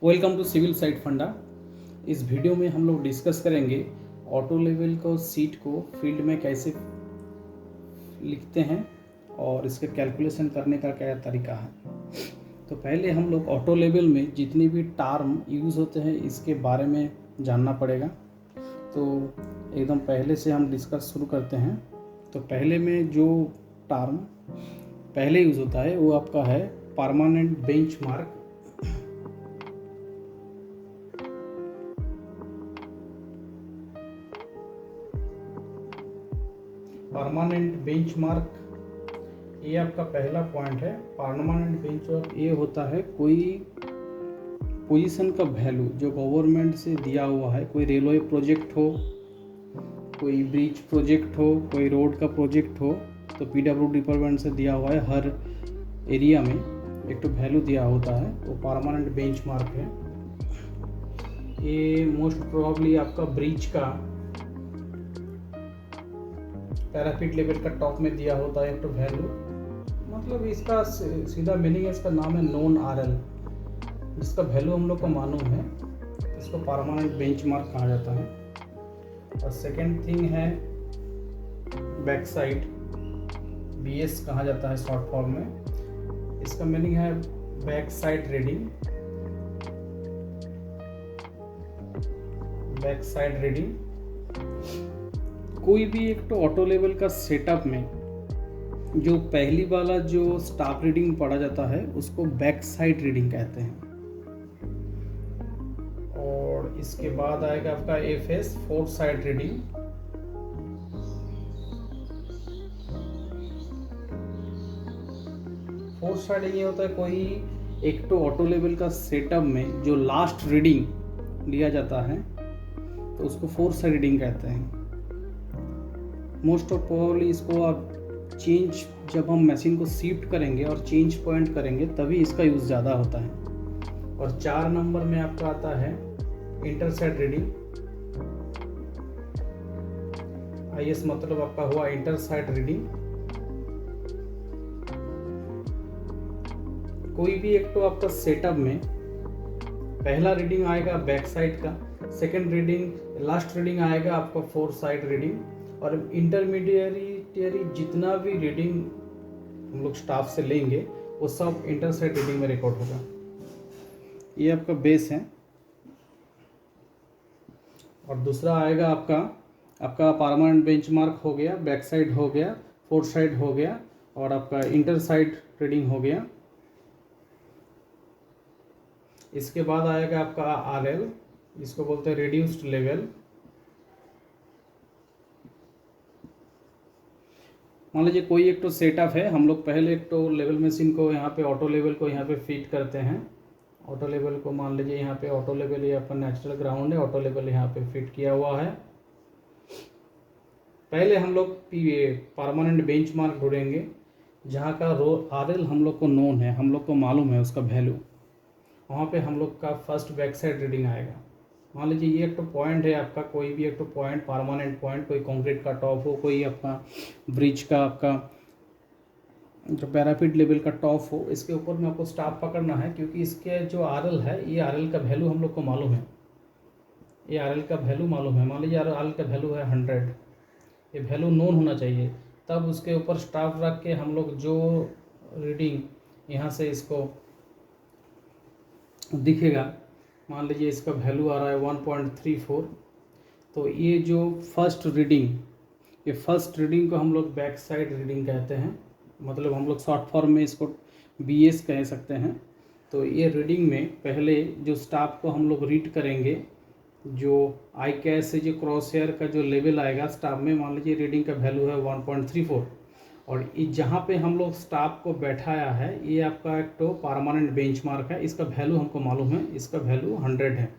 Welcome to civil site फंडा। इस video में हम लोग डिस्कस करेंगे ऑटो लेवल को सीट को फील्ड में कैसे लिखते हैं और इसके कैलकुलेशन करने का क्या तरीका है। तो पहले हम लोग ऑटो लेवल में जितने भी टर्म यूज़ होते हैं इसके बारे में जानना पड़ेगा। तो एकदम पहले से हम डिस्कस शुरू करते हैं। तो पहले में जो टर्म पहले यूज़ होता है वो आपका है परमानेंट बेंचमार्क। परमानेंट बेंचमार्क ये आपका पहला पॉइंट है। परमानेंट बेंचमार्क ये होता है कोई पोजीशन का वैल्यू जो गवर्नमेंट से दिया हुआ है, कोई रेलवे प्रोजेक्ट हो, कोई ब्रिज प्रोजेक्ट हो, कोई रोड का प्रोजेक्ट हो, तो पीडब्ल्यू डिपार्टमेंट से दिया हुआ है। हर एरिया में एक तो वैल्यू दिया होता है, तो परमानेंट बेंचमार्क है। ये मोस्ट प्रोबेबली आपका ब्रिज का पैराफिट लेवल का टॉप में दिया होता है एक तो वैल्यू, मतलब इसका सीधा मीनिंग है, इसका नाम है नॉन आरएल, जिसका वैल्यू हम लोग को मालूम है, इसको परमानेंट बेंचमार्क कहा जाता है। और सेकेंड थिंग है बैक साइड, बीएस कहा जाता है शॉर्ट फॉर्म में। इसका मीनिंग है back side reading. Back side reading कोई भी एक तो ऑटो लेवल का सेटअप में जो पहली वाला जो स्टाफ रीडिंग पढ़ा जाता है उसको बैक साइड रीडिंग कहते हैं। और इसके बाद आएगा आपका FS fourth side reading. Fourth side ये होता है कोई एक तो ऑटो लेवल का सेटअप में जो लास्ट रीडिंग लिया जाता है तो उसको फोर्थ साइड रीडिंग कहते हैं। मोस्ट ऑफ प्रोबेबली इसको आप चेंज जब हम मशीन को शिफ्ट करेंगे और चेंज पॉइंट करेंगे तभी इसका यूज़ ज़्यादा होता है। और 4 नंबर में आपका आता है इंटरसाइड रीडिंग। आईएस मतलब आपका हुआ इंटरसाइड रीडिंग। कोई भी एक तो आपका सेटअप में पहला रीडिंग आएगा बैक साइड का, सेकेंड रीडिंग लास्ट रीडिंग आएगा आपका फोर्थ साइड रीडिंग, और इंटरमीडिएट जितना भी रीडिंग हम लोग स्टाफ से लेंगे वो सब इंटरसाइड रीडिंग में रिकॉर्ड होगा। ये आपका बेस है। और दूसरा आएगा आपका परमानेंट बेंचमार्क हो गया, बैक साइड हो गया, फोर्थ साइड हो गया, और आपका इंटरसाइड रीडिंग हो गया। इसके बाद आएगा आपका आरएल, इसको बोलते हैं रिड्यूस्ड लेवल। मान लीजिए कोई एक तो सेटअप है, हम लोग पहले एक तो लेवल मशीन को यहाँ पे ऑटो लेवल को यहाँ पे फिट करते हैं। ऑटो लेवल को मान लीजिए यहाँ पे ऑटो लेवल ये आपका नेचुरल ग्राउंड है, ऑटो लेवल यहाँ पे फिट किया हुआ है। पहले हम लोग परमानेंट बेंचमार्क ढूंढेंगे जहाँ का आरएल हम लोग को नोन है, हम लोग को मालूम है उसका वैल्यू, वहाँ पे हम लोग का फर्स्ट बैक साइड रीडिंग आएगा। मान लीजिए ये एक तो पॉइंट है आपका, कोई भी एक तो पॉइंट परमानेंट पॉइंट, कोई कंक्रीट का टॉप हो, कोई आपका ब्रिज का आपका जो पैराफिट लेवल का टॉप हो, इसके ऊपर में आपको स्टाफ पकड़ना है, क्योंकि इसके जो आरएल है ये आरएल का वैल्यू हम लोग को मालूम है, ये आरएल का वैल्यू मालूम है। मान लीजिए आरएल का वैल्यू है 100, ये वैल्यू नोन होना चाहिए, तब उसके ऊपर स्टाफ रख के हम लोग जो रीडिंग यहाँ से इसको दिखेगा, मान लीजिए इसका वैल्यू आ रहा है 1.34, तो ये जो फर्स्ट रीडिंग, ये फर्स्ट रीडिंग को हम लोग बैक साइड रीडिंग कहते हैं, मतलब हम लोग शॉर्ट फॉर्म में इसको बीएस कह सकते हैं। तो ये रीडिंग में पहले जो स्टाफ को हम लोग रीड करेंगे, जो आई कैश से जो क्रॉस हेयर का जो लेवल आएगा स्टाफ में, मान लीजिए रीडिंग का वैल्यू है 1.34, और जहाँ पे हम लोग स्टाफ को बैठाया है ये आपका एक तो परमानेंट बेंचमार्क है, इसका वैल्यू हमको मालूम है, इसका वैल्यू 100 है,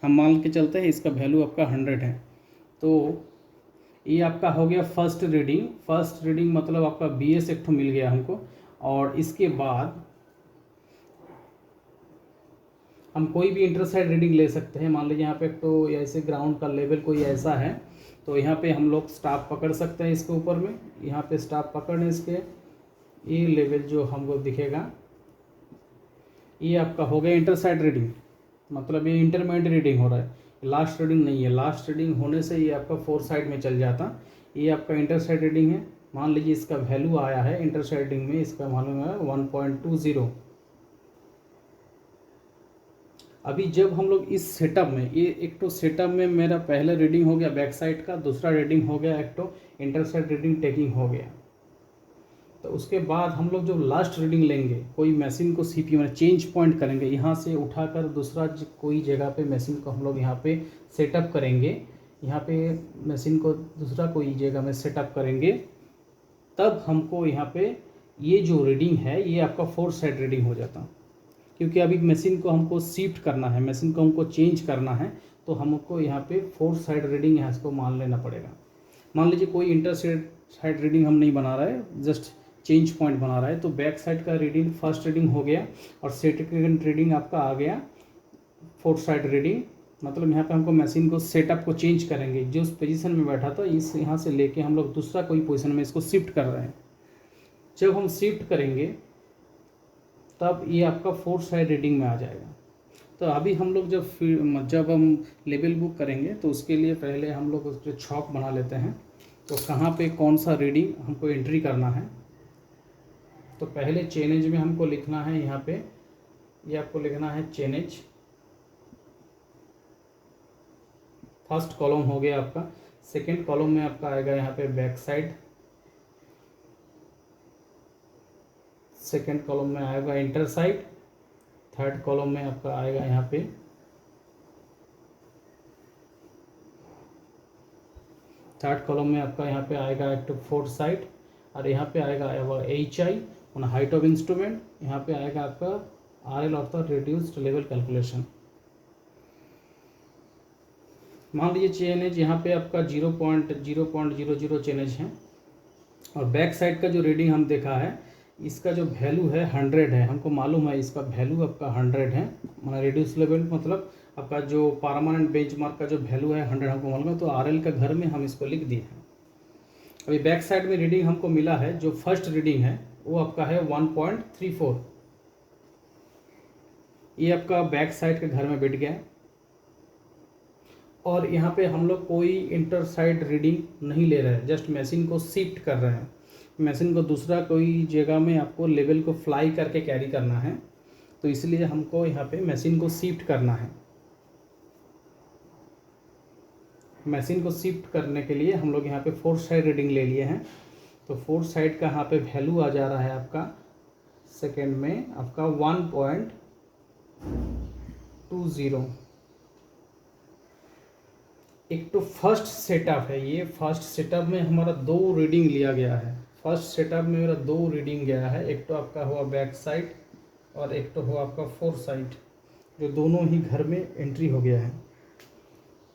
हम मान के चलते हैं इसका वैल्यू आपका 100 है। तो ये आपका हो गया फर्स्ट रीडिंग। फर्स्ट रीडिंग मतलब आपका बीएस एक तो मिल गया हमको। और इसके बाद हम कोई भी इंटरसाइड रीडिंग ले सकते हैं। मान लीजिए यहाँ पे एक तो ऐसे ग्राउंड का लेवल कोई ऐसा है, तो यहाँ पे हम लोग स्टाफ पकड़ सकते हैं इसके ऊपर में, यहाँ पे स्टाफ पकड़ने इसके ये लेवल जो हमको दिखेगा ये आपका हो गया इंटरसाइड रीडिंग, मतलब ये इंटरमीडिएट रीडिंग हो रहा है, लास्ट रीडिंग नहीं है। लास्ट रीडिंग होने से ये आपका फोर साइड में चल जाता। ये आपका इंटरसाइड रीडिंग है। मान लीजिए इसका वैल्यू आया है इंटरसाइड रीडिंग में, इसका मालूम है 1.20। अभी जब हम लोग इस सेटअप में, ये एक तो सेटअप में मेरा पहला रीडिंग हो गया बैक साइड का, दूसरा रीडिंग हो गया एक तो इंटरसाइड रीडिंग टेकिंग हो गया। तो उसके बाद हम लोग जो लास्ट रीडिंग लेंगे, कोई मशीन को सीपी में चेंज पॉइंट करेंगे, यहाँ से उठाकर दूसरा कोई जगह पे मशीन को हम लोग यहाँ पे सेटअप करेंगे, यहाँ पे मशीन को दूसरा कोई जगह में सेटअप करेंगे, तब हमको यहाँ पे ये जो रीडिंग है ये आपका फोर साइड रीडिंग हो जाता। क्योंकि अभी मशीन को हमको शिफ्ट करना है, मशीन को हमको चेंज करना है, तो हमको यहाँ पे फोर साइड रीडिंग यहाँ इसको मान लेना पड़ेगा। मान लीजिए कोई इंटरसाइड रीडिंग हम नहीं बना रहा है, जस्ट चेंज पॉइंट बना रहा है, तो बैक साइड का रीडिंग फर्स्ट रीडिंग हो गया और सेकंड रीडिंग आपका आ गया फोर साइड रीडिंग। मतलब यहाँ पे हमको मशीन को सेटअप को चेंज करेंगे, जो उस पोजीशन में बैठा था इस यहाँ से लेके हम लोग दूसरा कोई पोजीशन में इसको शिफ्ट कर रहे हैं। जब हम शिफ्ट करेंगे तब ये आपका फोर साइड रीडिंग में आ जाएगा। तो अभी हम लोग जब हम लेवल बुक करेंगे तो उसके लिए पहले हम लोग उस पर छॉक बना लेते हैं। तो कहाँ पे कौन सा रीडिंग हमको एंट्री करना है, तो पहले चेनेज में हमको लिखना है, यहाँ पे ये आपको लिखना है चेनेज। फर्स्ट कॉलम हो गया आपका। सेकेंड कॉलम में आपका आएगा यहाँ पे बैक साइड। सेकेंड कॉलम में आएगा इंटर साइड। थर्ड कॉलम में आपका आएगा यहाँ पे थर्ड कॉलम में आपका यहाँ पे आएगा एक तो फोर्थ साइड, और यहाँ पे आएगा HI on height of instrument. यहाँ पे आएगा आपका RL अर्थात रिड्यूस्ड लेवल कैलकुलेशन। मान लीजिए चेनेज यहाँ पे आपका 0.000 चेनेज है, और बैक साइड का जो रीडिंग हम देखा है इसका जो वैल्यू है 100 है। हमको मालूम है इसका वैल्यू आपका 100 है, मतलब रिड्यूस लेवल मतलब आपका जो परमानेंट बेंचमार्क का जो वैल्यू है 100 हमको मालूम है। तो RL का घर में हम इसको लिख दिए हैं। अभी बैक साइड में रीडिंग हमको मिला है, जो फर्स्ट रीडिंग है वो आपका है 1.34। ये आपका बैक साइड के घर में बैठ गया है। और यहाँ पे हम लोग कोई इंटर साइड रीडिंग नहीं ले रहे हैं, जस्ट मशीन को शिफ्ट कर रहे हैं। मशीन को दूसरा कोई जगह में आपको लेवल को फ्लाई करके कैरी करना है, तो इसलिए हमको यहाँ पे मशीन को शिफ्ट करना है। मशीन को शिफ्ट करने के लिए हम लोग यहाँ पे फोर्थ साइड रीडिंग ले लिए हैं। तो फोर्थ साइड का यहाँ पे वैल्यू आ जा रहा है आपका सेकेंड में आपका 1.20। एक तो फर्स्ट सेटअप है, ये फर्स्ट सेटअप में हमारा दो रीडिंग लिया गया है। फर्स्ट सेटअप में मेरा दो रीडिंग गया है, एक तो आपका हुआ बैक साइड और एक तो हुआ आपका फोर्थ साइड, जो दोनों ही घर में एंट्री हो गया है।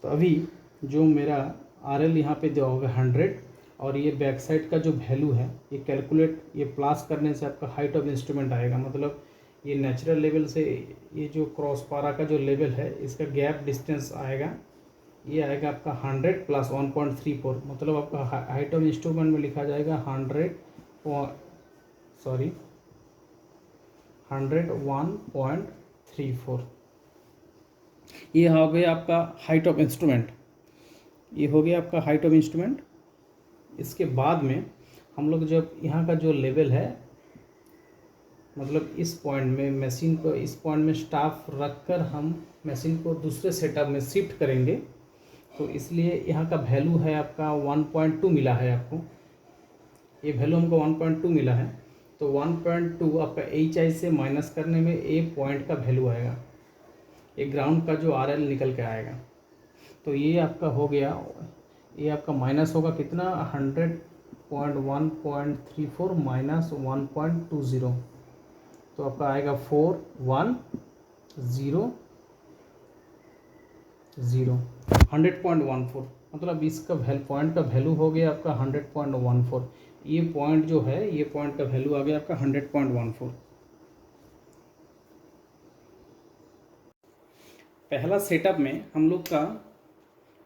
तो अभी जो मेरा RL यहाँ पे दिया होगा 100, और ये बैक साइड का जो वैल्यू है ये कैलकुलेट, ये प्लस करने से आपका हाइट ऑफ इंस्ट्रूमेंट आएगा। मतलब ये नेचुरल लेवल से ये जो क्रॉस पारा का जो लेवल है इसका गैप डिस्टेंस आएगा, ये आएगा आपका 100 प्लस 1.34। मतलब आपका हाइट ऑफ इंस्ट्रूमेंट में लिखा जाएगा 101.34। ये हो गया आपका हाइट ऑफ इंस्ट्रूमेंट, ये हो गया आपका हाइट ऑफ इंस्ट्रूमेंट। इसके बाद में हम लोग जब यहाँ का जो लेवल है, मतलब इस पॉइंट में मशीन को, इस पॉइंट में स्टाफ रखकर हम मशीन को दूसरे सेटअप में शिफ्ट करेंगे, तो इसलिए यहाँ का वैल्यू है आपका 1.2 मिला है आपको। ये वैल्यू हमको 1.2 मिला है, तो 1.2 आपका HI से माइनस करने में ए पॉइंट का वैल्यू आएगा, ये ग्राउंड का जो RL निकल के आएगा। तो ये आपका हो गया, ये आपका माइनस होगा कितना 100.1.34 माइनस 1.20, तो आपका आएगा 410 100.14। मतलब इसका पॉइंट का वैल्यू हो गया आपका 100.14। ये पॉइंट जो है, ये पॉइंट का वैल्यू आ गया आपका 100.14। पहला सेटअप में हम लोग का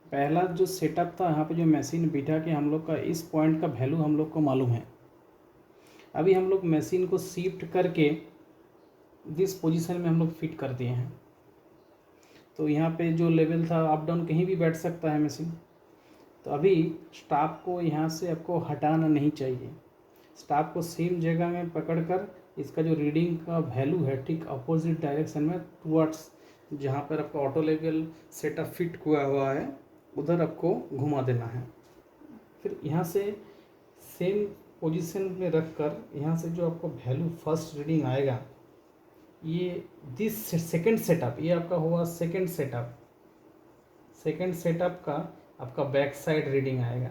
पहला जो सेटअप था, यहाँ पे जो मशीन बिठा के हम लोग का इस पॉइंट का वैल्यू हम लोग को मालूम है। अभी हम लोग मशीन को शिफ्ट करके दिस पोजीशन में हम लोग फिट कर दिए हैं। तो यहाँ पे जो लेवल था अप डाउन कहीं भी बैठ सकता है मशीन। तो अभी स्टॉप को यहाँ से आपको हटाना नहीं चाहिए, स्टॉप को सेम जगह में पकड़कर इसका जो रीडिंग का वैल्यू है ठीक अपोजिट डायरेक्शन में टुवर्ड्स जहाँ पर आपका ऑटो लेवल सेटअप फिट हुआ है उधर आपको घुमा देना है। फिर यहाँ से सेम पोजीशन में रख कर यहाँ से जो आपको वैल्यू फर्स्ट रीडिंग आएगा, ये दिस सेकेंड सेटअप, ये आपका हुआ सेकेंड सेटअप का आपका बैक साइड रीडिंग आएगा।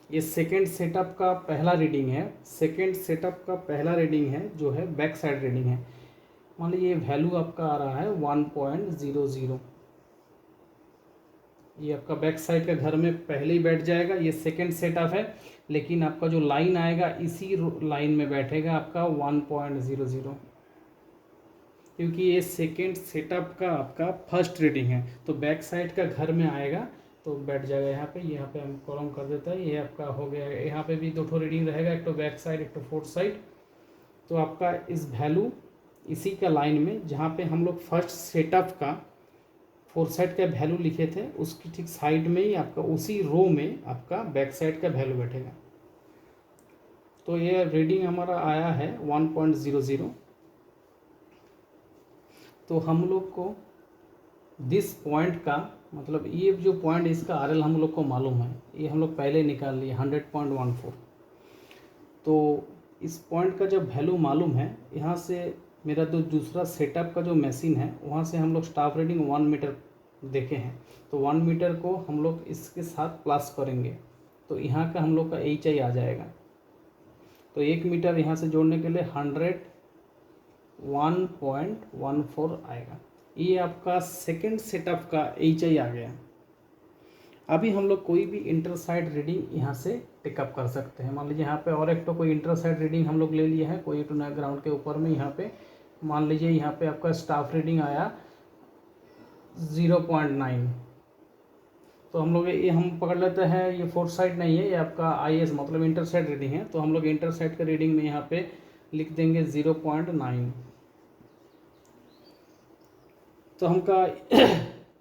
ये सेकेंड सेटअप का पहला रीडिंग है, सेकेंड सेटअप का पहला रीडिंग है जो है बैक साइड रीडिंग है। मान लीजिए ये वैल्यू आपका आ रहा है 1.00, ये आपका बैक साइड के घर में पहले ही बैठ जाएगा। ये सेकेंड सेटअप है, लेकिन आपका जो लाइन आएगा इसी लाइन में बैठेगा आपका 1.00, क्योंकि ये सेकेंड सेटअप का आपका फर्स्ट रीडिंग है। तो बैक साइड का घर में आएगा तो बैठ जाएगा यहाँ पे हम कॉलम कर देता है। ये आपका हो गया, यहाँ पे भी दो ठो रीडिंग रहेगा, एक तो बैक साइड एक तो फोर्थ साइड। तो आपका इस वैल्यू इसी का लाइन में जहाँ पे हम लोग फर्स्ट सेटअप का फोर्थ साइड का वैल्यू लिखे थे उसकी ठीक साइड में ही आपका उसी रो में आपका बैक साइड का वैल्यू बैठेगा। तो ये रीडिंग हमारा आया है 1.00। तो हम लोग को दिस पॉइंट का मतलब ये जो पॉइंट इसका RL हम लोग को मालूम है, ये हम लोग पहले निकाल लिए 100.14। तो इस पॉइंट का जब वैल्यू मालूम है, यहाँ से मेरा जो दूसरा सेटअप का जो मशीन है वहाँ से हम लोग स्टाफ रीडिंग 1 मीटर देखे हैं। तो 1 मीटर को हम लोग इसके साथ प्लस करेंगे तो यहाँ का हम लोग का HI आ जाएगा। तो 1 मीटर यहाँ से जोड़ने के लिए 101.14 आएगा। ये आपका सेकेंड सेटअप का HI आ गया। अभी हम लोग कोई भी इंटर साइड रीडिंग यहाँ से टिकअप कर सकते हैं। मान लीजिए यहाँ पे और एक तो कोई इंटर साइड रीडिंग हम लोग ले लिए हैं, कोई तो नया ग्राउंड के ऊपर में यहाँ पे मान लीजिए यहाँ पे आपका स्टाफ रीडिंग आया 0.9। तो हम लोग ये हम पकड़ लेते हैं, ये फोर्थ साइड नहीं है, ये आपका IS मतलब इंटर साइड रीडिंग है। तो हम लोग इंटर साइड का रीडिंग में यहाँ पे लिख देंगे 0.9। तो हमका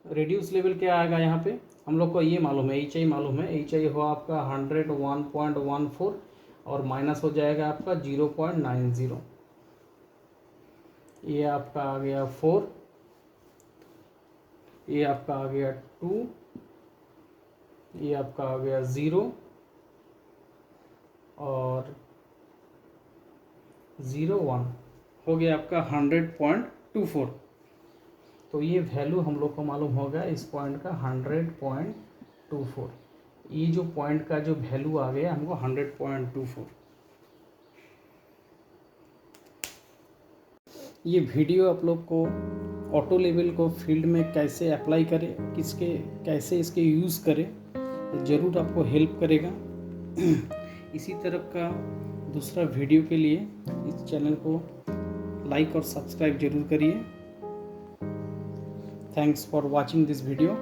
रेड्यूस लेवल क्या आएगा, यहाँ पे हम लोग को ये मालूम है, HI मालूम है। HI हुआ आपका 101.14 और माइनस हो जाएगा आपका 0.90। ये आपका आ गया 4, ये आपका आ गया 2, ये आपका आ गया 0 और 0.1 हो गया आपका 100.24। तो ये वैल्यू हम लोग को मालूम होगा इस पॉइंट का 100.24। ये जो पॉइंट का जो वैल्यू आ गया हमको 100.24। ये वीडियो आप लोग को ऑटो लेवल को फील्ड में कैसे अप्लाई करें, कैसे इसके यूज़ करें, ज़रूर आपको हेल्प करेगा। इसी तरह का दूसरा वीडियो के लिए इस चैनल को लाइक और सब्सक्राइब जरूर करिए। Thanks for watching this video.